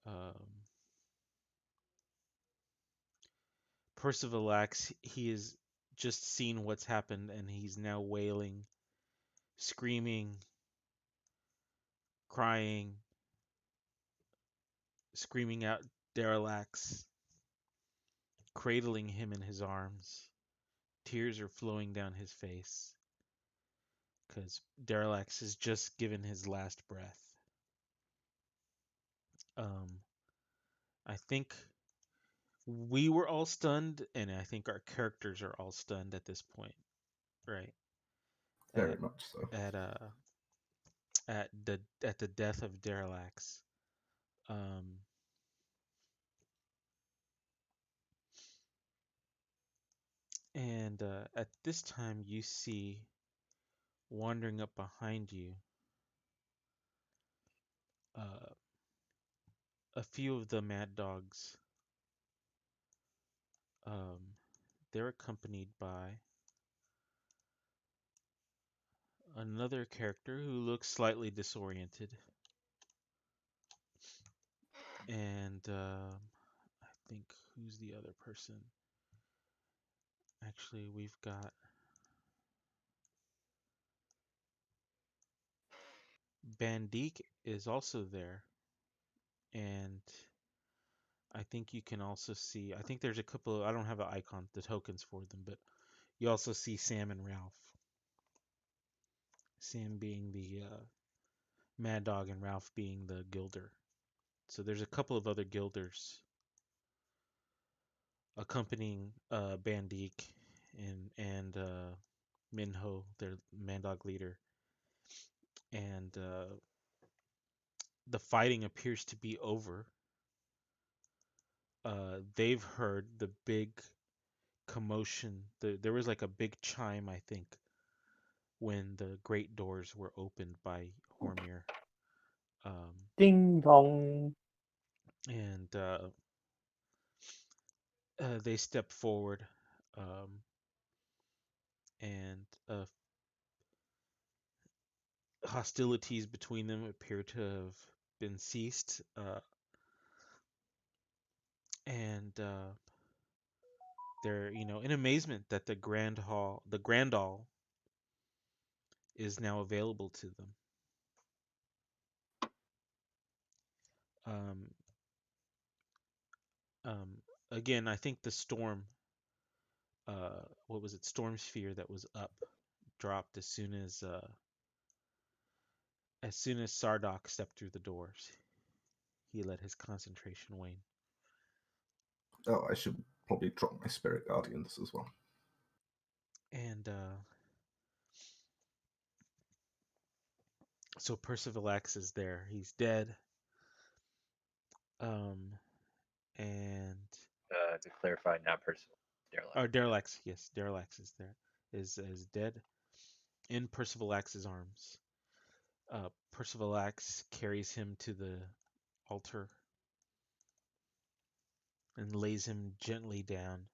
Um, Percivalax, he has just seen what's happened and he's now wailing, screaming, crying, screaming out Daralax, cradling him in his arms. Tears are flowing down his face because Daralax has just given his last breath. Um, I think we were all stunned, and I think our characters are all stunned at this point, right? Very At much so. at the death of Daralax. Um, and at this time, you see wandering up behind you uh, a few of the mad dogs. Um, they're accompanied by another character who looks slightly disoriented, and I think who's the other person? Actually, we've got Bandik is also there, and I think you can also see. I think there's a couple. I don't have an icon, the tokens for them, but you also see Sam and Ralph. Sam being the Mad Dog and Ralph being the Gilder. So there's a couple of other Gilders accompanying Bandik and Minho, their Mad Dog leader, and the fighting appears to be over. They've heard the big commotion. There was like a big chime, I think, when the great doors were opened by Hormir. Um, Ding dong. and they step forward, um, and hostilities between them appear to have been ceased. And they're, in amazement that the Grand Hall, is now available to them. Um, um, Again, I think the storm, what was it, storm sphere that was up, dropped as soon as Sardok stepped through the doors. He let his concentration wane. Oh, I should probably drop my spirit guardians as well. And so Percivalax is there. He's dead. Um, and To clarify, not personal. or Daralax. Daralax, yes, Daralax is there. Is dead in Percivalax's arms. Percivalax carries him to the altar and lays him gently down.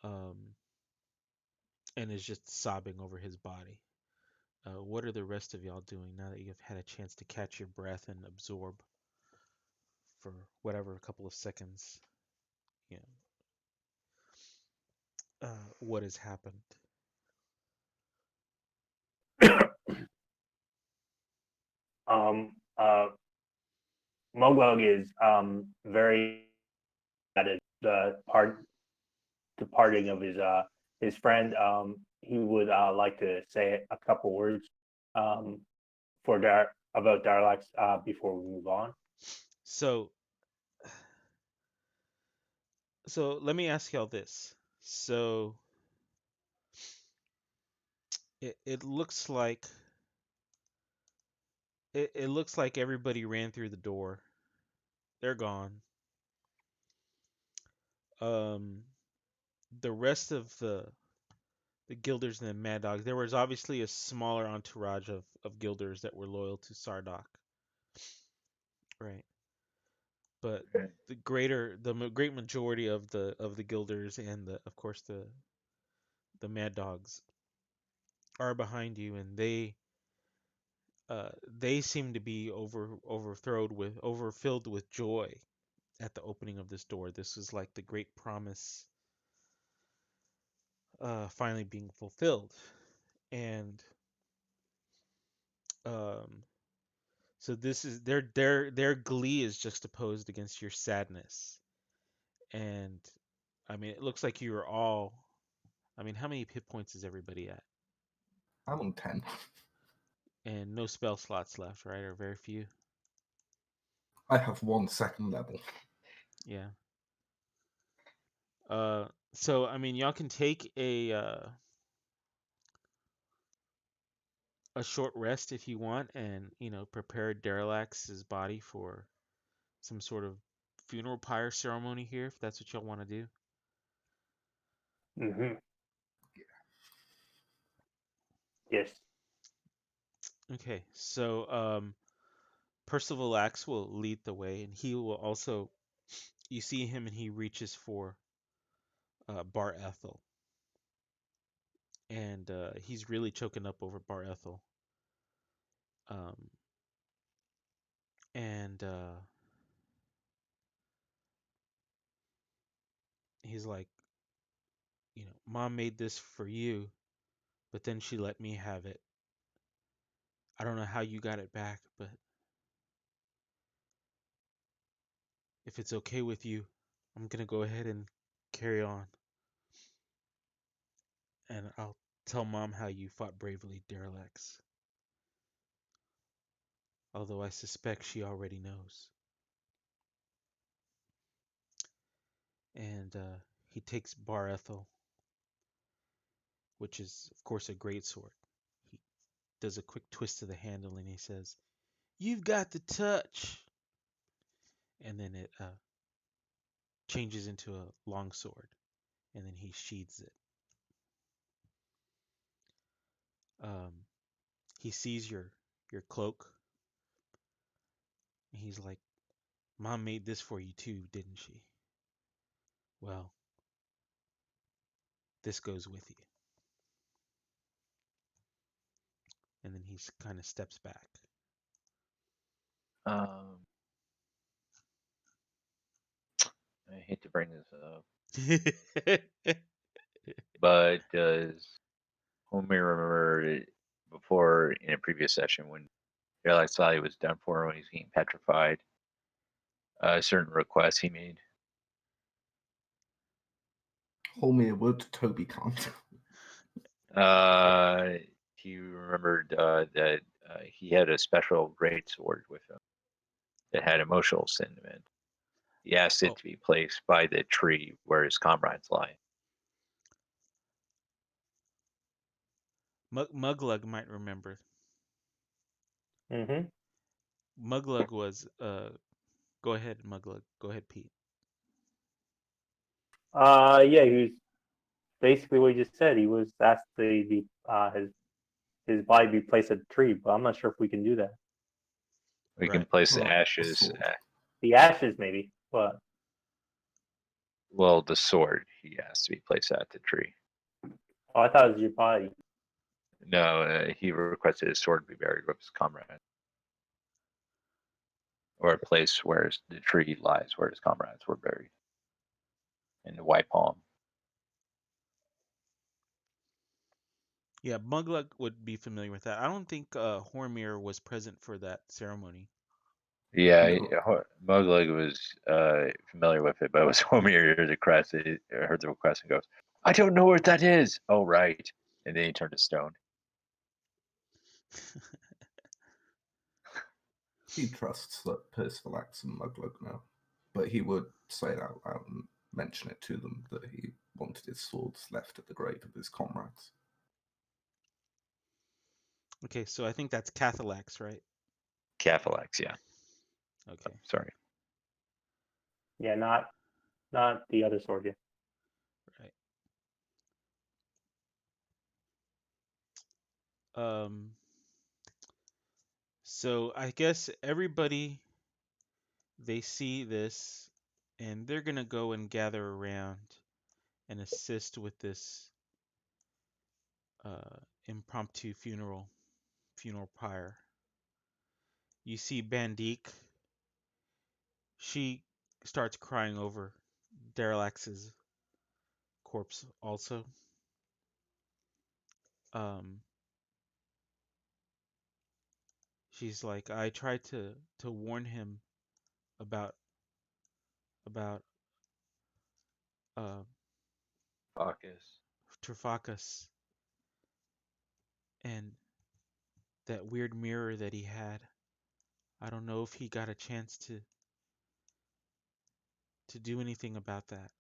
Um, and is just sobbing over his body. What are the rest of y'all doing now that you've had a chance to catch your breath and absorb for whatever, a couple of seconds, you what has happened? Um, uh, Mogwag is very at it, departing of his friend. He would like to say a couple words um, about Darlax before we move on. So, so let me ask y'all this. So it looks like it looks like everybody ran through the door. They're gone. Um, the rest of the Guilders and the Mad Dogs. There was obviously a smaller entourage of Guilders that were loyal to Sardok, right? But great majority of the Guilders and of course the Mad Dogs are behind you, and they seem to be overfilled with joy at the opening of this door. This is like the great promise finally being fulfilled, and um, so this is their glee is juxtaposed against your sadness, and I mean it looks like you are all. I mean, how many hit points is everybody at? I'm on 10. And no spell slots left, right? Or very few. I have 1 second level. Yeah. So I mean, y'all can take a short rest if you want, and prepare Daralax's body for some sort of funeral pyre ceremony here, if that's what y'all want to do. Mm-hmm. Yes. Okay, so Percival Axe will lead the way, and he will also. You see him, and he reaches for Bar Ethel, and he's really choking up over Bar Ethel. Um, and he's like, Mom made this for you, but then she let me have it. I don't know how you got it back, but if it's okay with you, I'm gonna go ahead and carry on. And I'll tell Mom how you fought bravely, Daralax. Although I suspect she already knows. And he takes Bar Ethel, which is, of course, a great sword. He does a quick twist of the handle and he says, "You've got the touch." And then it changes into a long sword. And then he sheathes it. Um, he sees your cloak. And he's like, "Mom made this for you too, didn't she? Well, this goes with you." And then he kind of steps back. Um, I hate to bring this up, but does Homer remember before in a previous session when Daralax thought he was done for when he was getting petrified? A certain request he made. Holmir would, Toby can't. He remembered that he had a special great sword with him that had emotional sentiment. He asked it Oh, to be placed by the tree where his comrades lie. Muglug might remember. Mm-hmm. Muglug was go ahead, Muglug. Go ahead, Pete. Yeah, he was basically what you just said. He was asked his body be placed at the tree, but I'm not sure if we can do that. We can Right. place the Right, a ashes. sword. The ashes, maybe, but Well, the sword he asked to be placed at the tree. I thought it was your body. No, he requested his sword be buried with his comrade, or a place where the tree lies, where his comrades were buried, in the white palm. Yeah, Muglug would be familiar with that. I don't think Hormir was present for that ceremony. Yeah, No, Mugleg was familiar with it, but it was Homer who requested, heard the request and goes, "I don't know what that is." Oh, right. And then he turned to stone. he trusts that Percival Axe and Muglug know. But he would say it out loud and mention it to them that he wanted his swords left at the grave of his comrades. Okay, so I think that's Cathalax, right? Cathalax, yeah. Okay. Sorry. Yeah, not the other sword. Yeah. Right. Um. So I guess everybody they see this, and they're gonna go and gather around and assist with this impromptu funeral pyre. You see Bandique. She starts crying over Daralax's corpse also. Um, she's like, I tried to warn him about about uh Focus. Trifacus and that weird mirror that he had. I don't know if he got a chance to do anything about that.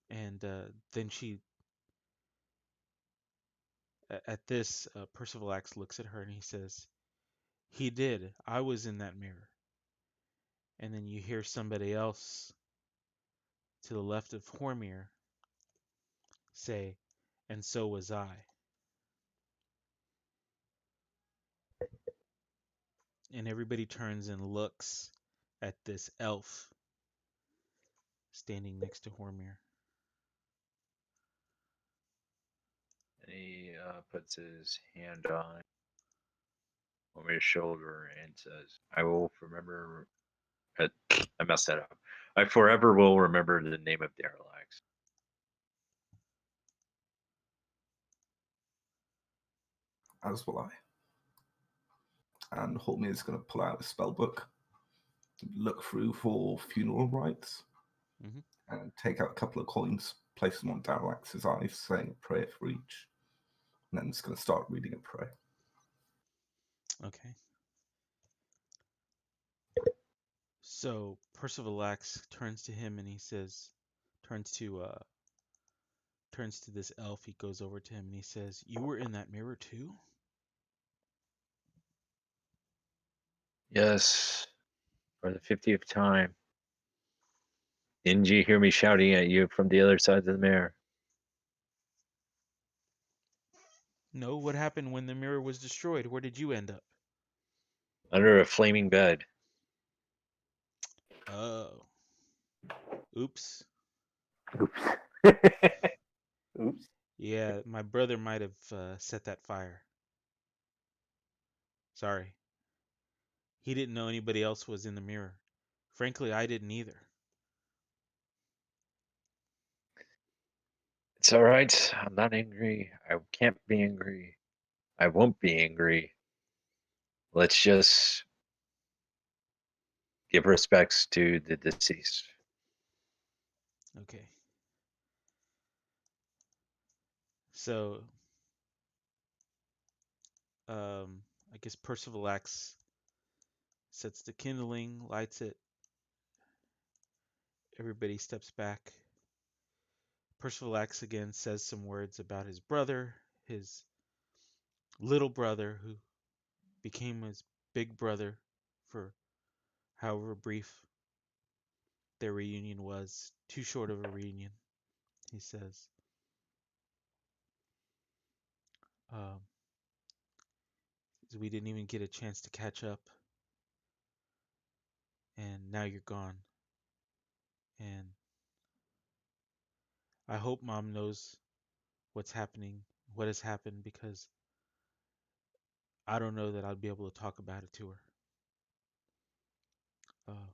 And then at this, Percivalax looks at her and he says, "He did. I was in that mirror." And then you hear somebody else to the left of Hormir say, "And so was I." And everybody turns and looks at this elf standing next to Hormir. And he puts his hand on Homer's shoulder and says, I will remember. I messed that up. I forever will remember the name of Daralax. As will I. And Holmir is going to pull out a spell book, look through for funeral rites, Mhm. and take out a couple of coins, place them on Daralax's eyes, saying a prayer for each. And then it's going to start reading a prayer. Okay. So Percivalax turns to him and he says, turns to this elf. He goes over to him and he says, "You were in that mirror too?" Yes, for the 50th time. Didn't you hear me shouting at you from the other side of the mirror? No. What happened when the mirror was destroyed? Where did you end up? Under a flaming bed. Oh. Oops. Oops. Oops. Yeah, my brother might have set that fire. Sorry. He didn't know anybody else was in the mirror. Frankly, I didn't either. It's all right. I'm not angry. I can't be angry. I won't be angry. Let's just give respects to the deceased. Okay. So, I guess Percivalax sets the kindling, lights it. Everybody steps back. Percivalax again says some words about his brother, his little brother, who became his big brother for however brief their reunion was. Too short of a reunion, he says. Um, we didn't even get a chance to catch up, and now you're gone. And I hope Mom knows what's happening, what has happened, because I don't know that I'll be able to talk about it to her. Uh,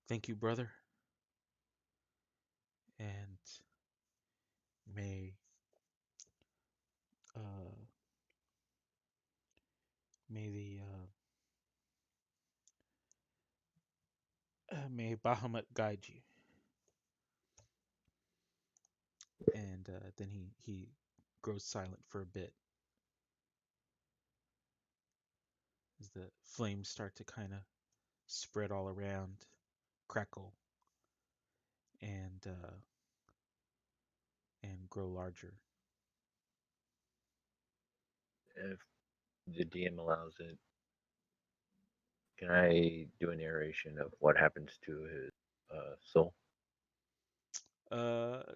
thank you, brother, and may uh, may the may Bahamut guide you. And then he grows silent for a bit as the flames start to kind of spread all around, crackle, and grow larger. If the DM allows it, can I do a narration of what happens to his soul?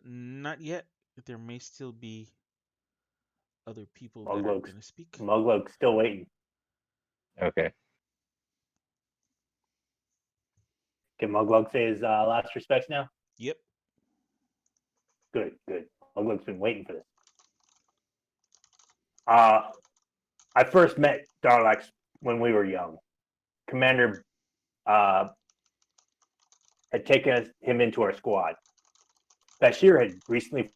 Not yet. There may still be other people that are Muglug's gonna speak. Muglug's still waiting. Okay. Can Muglug say his last respects now? Yep. Good, good. Muglug's been waiting for this. I first met Daralax when we were young. Commander uh, had taken him into our squad. Bashir had recently,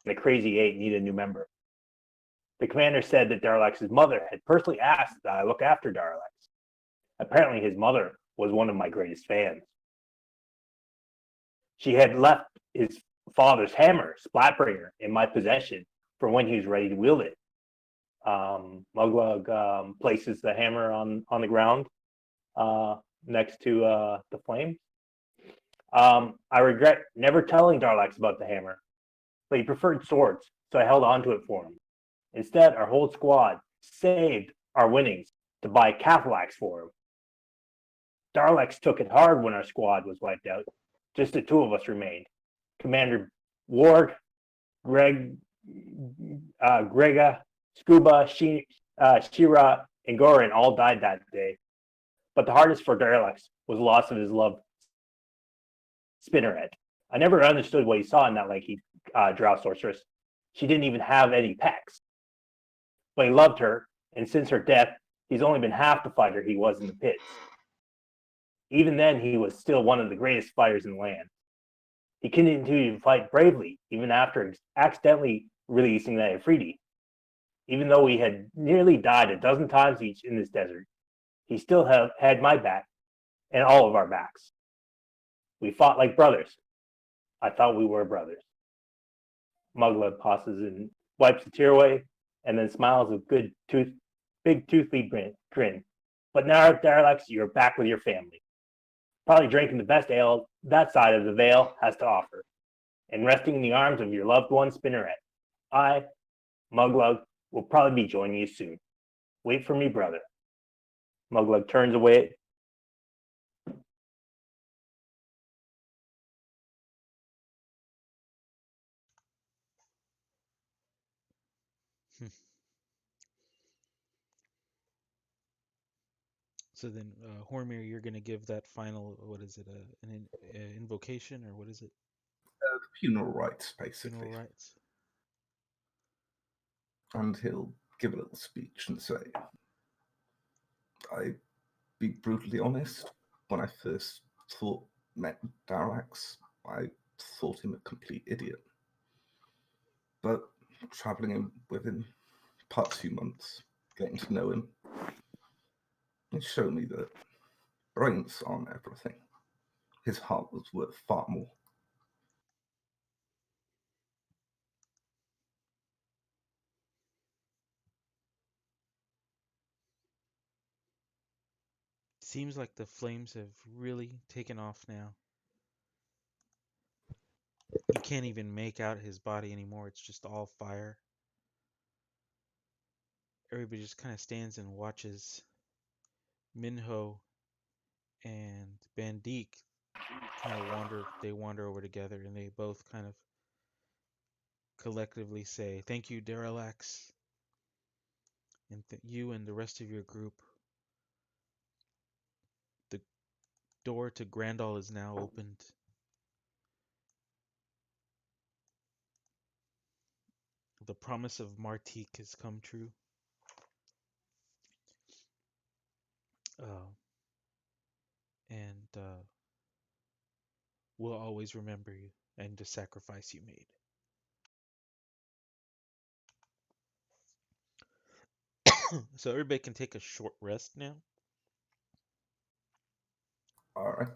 the Crazy Eight needed a new member. The commander said that Daralax's mother had personally asked that I look after Daralax. Apparently, his mother was one of my greatest fans. She had left his father's hammer, Splatbringer, in my possession for when he was ready to wield it. Muglug places the hammer on the ground next to the flame. I regret never telling Darlax about the hammer, but he preferred swords, so I held on to it for him. Instead, our whole squad saved our winnings to buy Cathalax for him. Darlax took it hard when our squad was wiped out. Just the two of us remained. Commander Warg, Grega, Scuba, Shira, and Goran all died that day. But the hardest for Darlax was the loss of his loved Spinneret. I never understood what he saw in that lanky drow sorceress. She didn't even have any pecs. But he loved her, and since her death, he's only been half the fighter he was in the pits. Even then, he was still one of the greatest fighters in the land. He continued to fight bravely, even after accidentally releasing the Afridi. Even though we had nearly died a dozen times each in this desert, he still had my back and all of our backs. We fought like brothers. I thought we were brothers. Mugla pauses and wipes a tear away, and then smiles with big toothy grin. But now, Daralax, you're back with your family. Probably drinking the best ale that side of the veil has to offer, and resting in the arms of your loved one, Spinneret. I, Muglug, will probably be joining you soon. Wait for me, brother. Muglug turns away. So then, Hormir, you're gonna give that final, what is it, an invocation, or what is it? Funeral rites, Funeral basically. rites. And he'll give a little speech and say, I be brutally honest, when I first met Daralax, I thought him a complete idiot. But traveling with him past few months, getting to know him, he showed me that brains aren't everything. His heart was worth far more. Seems like the flames have really taken off now. You can't even make out his body anymore. It's just all fire. Everybody just kind of stands and watches Minho and Bandik kind of wander over together, and they both kind of collectively say, "Thank you, Daralax, and you and the rest of your group. The door to Grandal is now opened. The promise of Martique has come true. Uh, and we'll always remember you and the sacrifice you made." So everybody can take a short rest now. All right.